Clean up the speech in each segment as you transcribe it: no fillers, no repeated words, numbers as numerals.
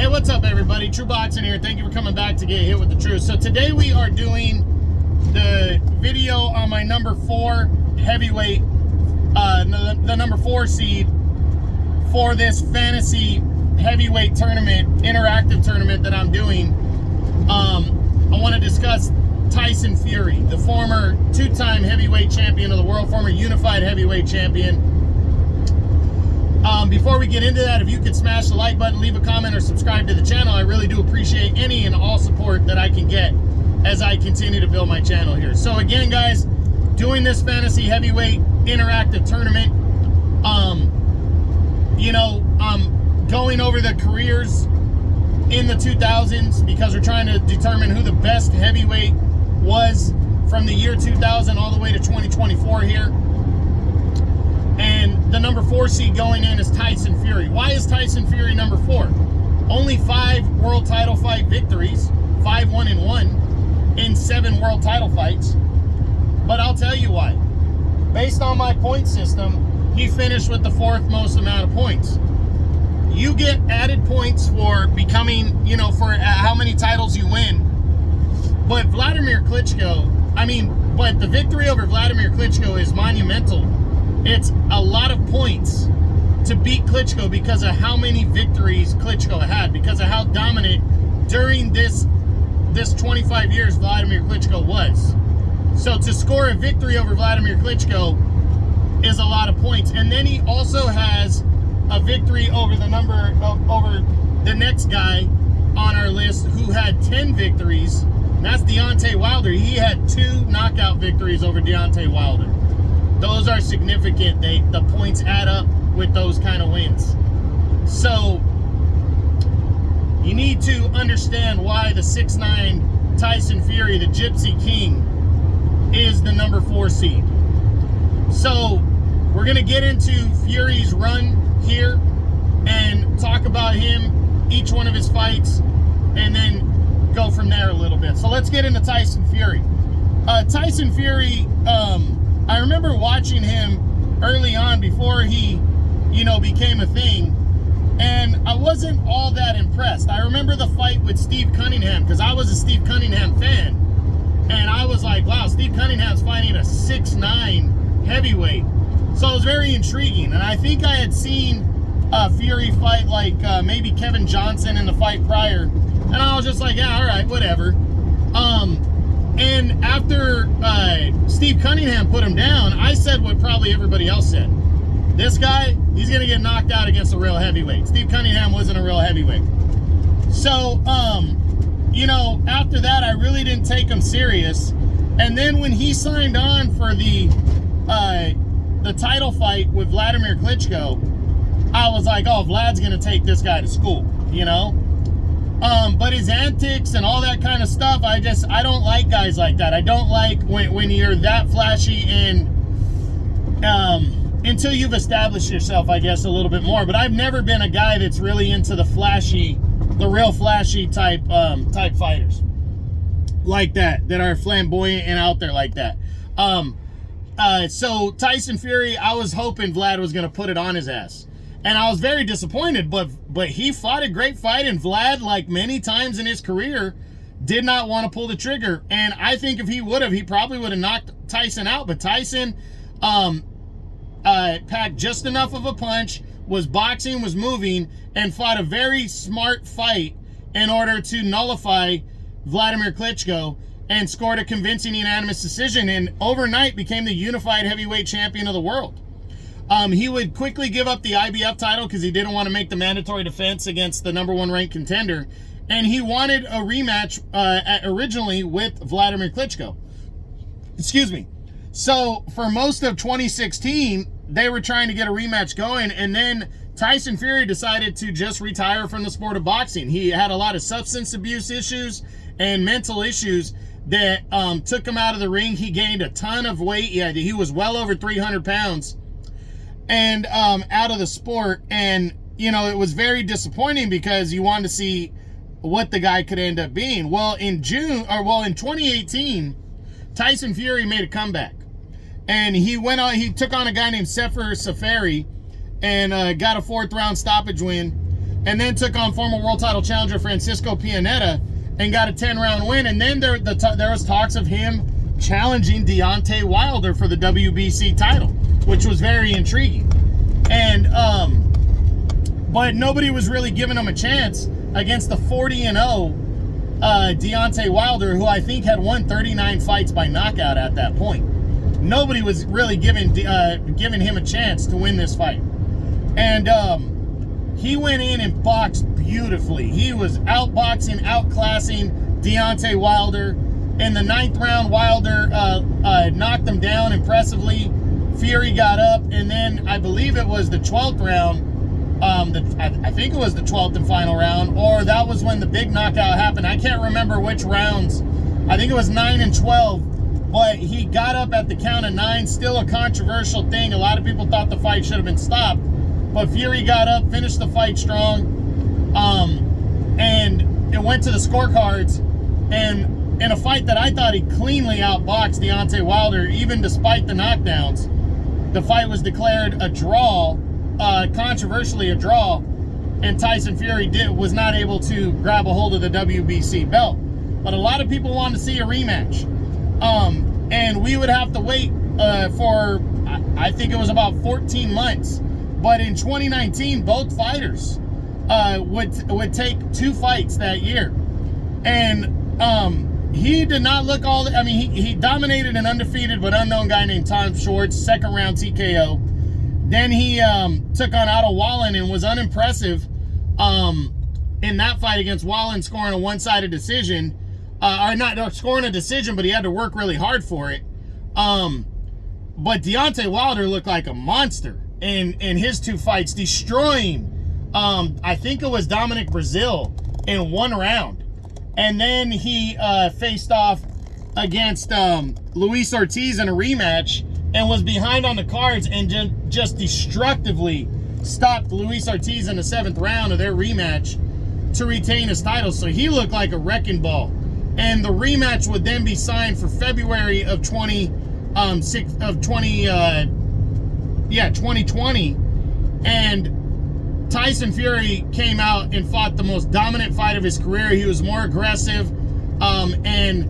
Hey, what's up, everybody? True Boxing here. Thank you for coming back to Get Hit with the Truth. So today we are doing the video on my number 4 heavyweight, the number 4 seed for this fantasy heavyweight tournament, interactive tournament that I'm doing. I want to discuss Tyson Fury, the former 2-time heavyweight champion of the world, former unified heavyweight champion. Before we get into that, if you could smash the like button, leave a comment, or subscribe to the channel, I really do appreciate any and all support that I can get as I continue to build my channel here. So again, guys, doing this fantasy heavyweight interactive tournament, going over the careers in the 2000s because we're trying to determine who the best heavyweight was from the year 2000 all the way to 2024 here. And the number 4 seed going in is Tyson Fury. Why is Tyson Fury number 4? Only 5 world title fight victories, 5-1-1 in 7 world title fights. But I'll tell you why. Based on my point system, he finished with the 4th most amount of points. You get added points for becoming, for how many titles you win. But Vladimir Klitschko, but the victory over Vladimir Klitschko is monumental. It's a lot of points to beat Klitschko because of how many victories Klitschko had, because of how dominant during this 25 years Vladimir Klitschko was. So to score a victory over Vladimir Klitschko is a lot of points. And then he also has a victory over over the next guy on our list who had 10 victories. And that's Deontay Wilder. He had 2 knockout victories over Deontay Wilder. Those are significant. The points add up with those kind of wins. So you need to understand why the 6'9" Tyson Fury, the Gypsy King, is the number 4 seed. So we're going to get into Fury's run here and talk about him, each one of his fights, and then go from there a little bit. So let's get into Tyson Fury. Tyson Fury, I remember watching him early on before he, became a thing, and I wasn't all that impressed. I remember the fight with Steve Cunningham because I was a Steve Cunningham fan, and I was like, wow, Steve Cunningham's fighting a 6'9" heavyweight. So it was very intriguing, and I think I had seen Fury fight like maybe Kevin Johnson in the fight prior, and I was just like, yeah, all right, whatever. And after Steve Cunningham put him down, I said what probably everybody else said. This guy, he's going to get knocked out against a real heavyweight. Steve Cunningham wasn't a real heavyweight. So, after that, I really didn't take him serious. And then when he signed on for the title fight with Vladimir Klitschko, I was like, oh, Vlad's going to take this guy to school, But his antics and all that kind of stuff, I don't like guys like that. I don't like when you're that flashy and until you've established yourself, I guess, a little bit more. But I've never been a guy that's really into the real flashy type fighters like that are flamboyant and out there like that. So Tyson Fury, I was hoping Vlad was going to put it on his ass. And I was very disappointed, but he fought a great fight, and Vlad, like many times in his career, did not want to pull the trigger. And I think if he would have, he probably would have knocked Tyson out. But Tyson packed just enough of a punch, was boxing, was moving, and fought a very smart fight in order to nullify Vladimir Klitschko and scored a convincing unanimous decision, and overnight became the unified heavyweight champion of the world. He would quickly give up the IBF title because he didn't want to make the mandatory defense against the number 1 ranked contender. And he wanted a rematch originally with Vladimir Klitschko. Excuse me. So for most of 2016, they were trying to get a rematch going. And then Tyson Fury decided to just retire from the sport of boxing. He had a lot of substance abuse issues and mental issues that took him out of the ring. He gained a ton of weight. Yeah, he was well over 300 pounds. And out of the sport, and it was very disappointing because you wanted to see what the guy could end up being. Well, in 2018, Tyson Fury made a comeback, and he took on a guy named Sefer Seferi, and got a 4th round stoppage win and then took on former world title challenger Francisco Pianeta and got a 10-round win. And then there was talks of him challenging Deontay Wilder for the WBC title, which was very intriguing. And but nobody was really giving him a chance against the 40-0 Deontay Wilder, who I think had won 39 fights by knockout at that point. Nobody was really giving him a chance to win this fight. And he went in and boxed beautifully. He was outboxing, outclassing Deontay Wilder. In the 9th round, Wilder knocked him down impressively. Fury got up, and then I believe it was the 12th round. I think it was the 12th and final round, or that was when the big knockout happened. I can't remember which rounds. I think it was 9 and 12, but he got up at the count of 9. Still a controversial thing. A lot of people thought the fight should have been stopped, but Fury got up, finished the fight strong, and it went to the scorecards. And in a fight that I thought he cleanly outboxed Deontay Wilder, even despite the knockdowns, the fight was declared a draw. Controversially a draw, and Tyson Fury was not able to grab a hold of the WBC belt. But a lot of people wanted to see a rematch, and we would have to wait for I think it was about 14 months. But in 2019, both fighters would take 2 fights that year, and he did not look all. I mean, he dominated an undefeated but unknown guy named Tom Schwartz, 2nd round TKO. Then he took on Otto Wallin and was unimpressive in that fight against Wallin, scoring a one-sided decision. Or not scoring a decision, but he had to work really hard for it. But Deontay Wilder looked like a monster in his 2 fights, destroying, I think it was Dominic Brazil in 1 round. And then he faced off against Luis Ortiz in a rematch, and was behind on the cards and just destructively stopped Luis Ortiz in the 7th round of their rematch to retain his title. So he looked like a wrecking ball. And the rematch would then be signed for February of 2020. And Tyson Fury came out and fought the most dominant fight of his career. He was more aggressive and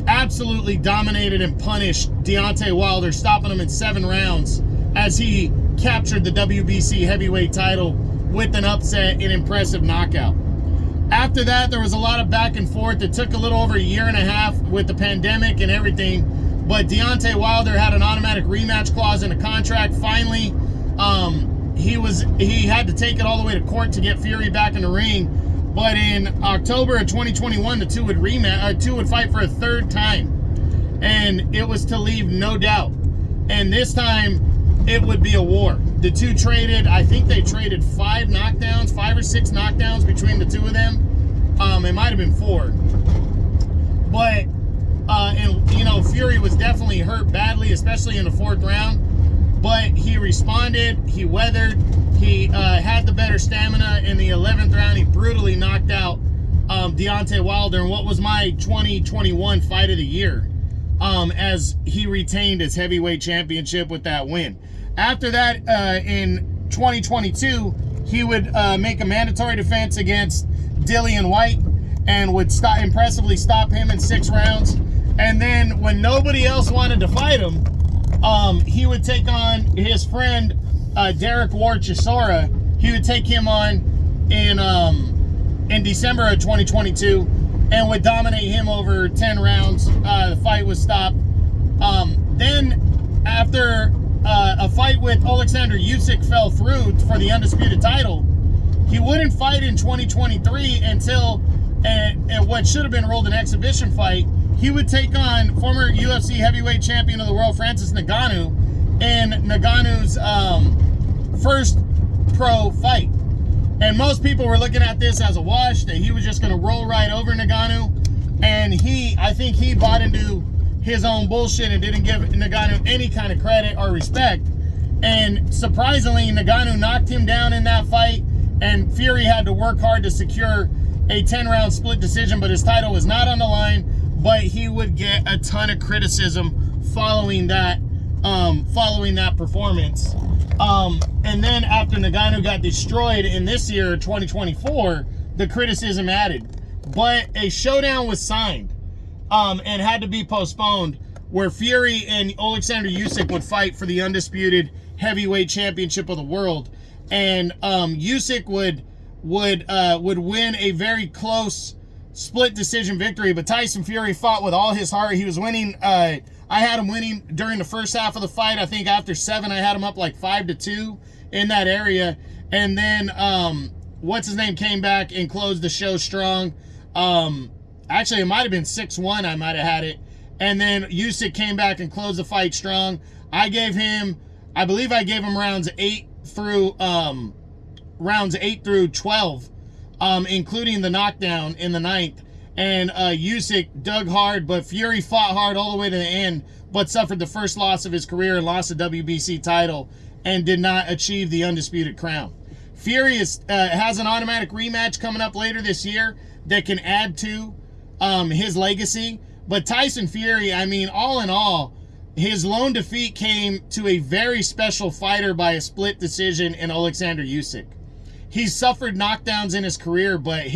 absolutely dominated and punished Deontay Wilder, stopping him in 7 rounds as he captured the WBC heavyweight title with an upset and impressive knockout. After that, there was a lot of back and forth. It took a little over a year and a half with the pandemic and everything, but Deontay Wilder had an automatic rematch clause in the contract. Finally, he had to take it all the way to court to get Fury back in the ring. But in October of 2021, the two would fight for a 3rd time. And it was to leave no doubt. And this time, it would be a war. The two traded, I think they traded 5 or 6 knockdowns between the 2 of them. It might have been 4. But, Fury was definitely hurt badly, especially in the 4th round. But he responded, he weathered, he had the better stamina. In the 11th round, he brutally knocked out Deontay Wilder in what was my 2021 fight of the year, as he retained his heavyweight championship with that win. After that, in 2022, he would make a mandatory defense against Dillian White and would impressively stop him in 6 rounds. And then when nobody else wanted to fight him, he would take on his friend Derek Ward Chisora. He would take him on in December of 2022 and would dominate him over 10 rounds. The fight was stopped. Then after a fight with Alexander Usyk fell through for the undisputed title, he wouldn't fight in 2023 until what should have been ruled an exhibition fight. He would take on former UFC heavyweight champion of the world, Francis Ngannou, in Ngannou's first pro fight. And most people were looking at this as a wash, that he was just going to roll right over Ngannou. And I think he bought into his own bullshit and didn't give Ngannou any kind of credit or respect. And surprisingly, Ngannou knocked him down in that fight, and Fury had to work hard to secure a 10-round split decision, but his title was not on the line. But he would get a ton of criticism following that performance. And then after Ngannou got destroyed in this year, 2024, the criticism added. But a showdown was signed and had to be postponed, where Fury and Alexander Usyk would fight for the undisputed heavyweight championship of the world. And Usyk would win a very close split decision victory, but Tyson Fury fought with all his heart. He was winning. I had him winning during the first half of the fight. I think after 7, I had him up like 5-2 in that area. And then what's his name came back and closed the show strong. Actually, it might have been 6-1. I might have had it. And then Usyk came back and closed the fight strong. I believe I gave him rounds 8 through 12, including the knockdown in the 9th. And Usyk dug hard, but Fury fought hard all the way to the end, but suffered the first loss of his career and lost the WBC title and did not achieve the undisputed crown. Fury has an automatic rematch coming up later this year that can add to his legacy. But Tyson Fury, I mean, all in all, his lone defeat came to a very special fighter by a split decision in Alexander Usyk. He's suffered knockdowns in his career, but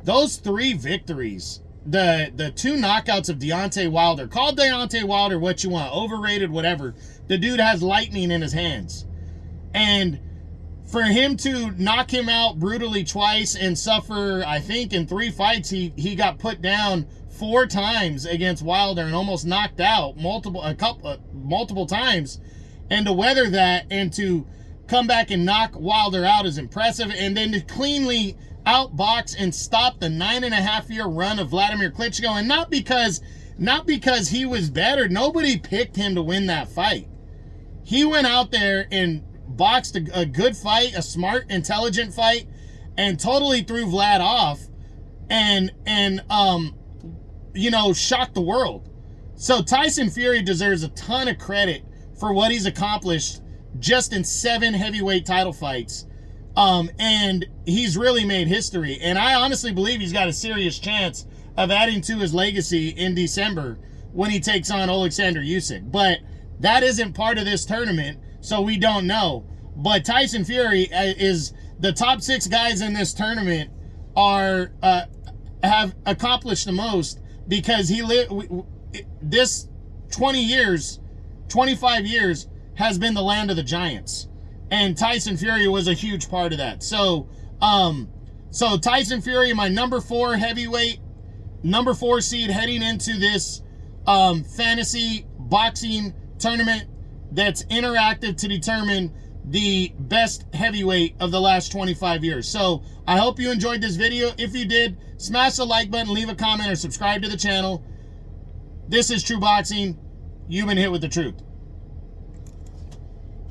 those 3 victories, the 2 knockouts of Deontay Wilder, call Deontay Wilder what you want, overrated, whatever. The dude has lightning in his hands. And for him to knock him out brutally twice and suffer, I think in 3 fights, he got put down 4 times against Wilder and almost knocked out multiple times. And to weather that and to come back and knock Wilder out is impressive. And then to cleanly outbox and stop the 9.5-year run of Vladimir Klitschko, and not because he was better. Nobody picked him to win that fight. He went out there and boxed a good fight, a smart, intelligent fight, and totally threw Vlad off and shocked the world. So Tyson Fury deserves a ton of credit for what he's accomplished just in 7 heavyweight title fights. And he's really made history. And I honestly believe he's got a serious chance of adding to his legacy in December when he takes on Alexander Usyk. But that isn't part of this tournament, so we don't know. But Tyson Fury is the top 6 guys in this tournament have accomplished the most, because this 25 years has been the land of the giants. And Tyson Fury was a huge part of that. So Tyson Fury, my number 4 heavyweight, number 4 seed heading into this fantasy boxing tournament that's interactive to determine the best heavyweight of the last 25 years. So I hope you enjoyed this video. If you did, smash the like button, leave a comment, or subscribe to the channel. This is True Boxing. You've been hit with the truth.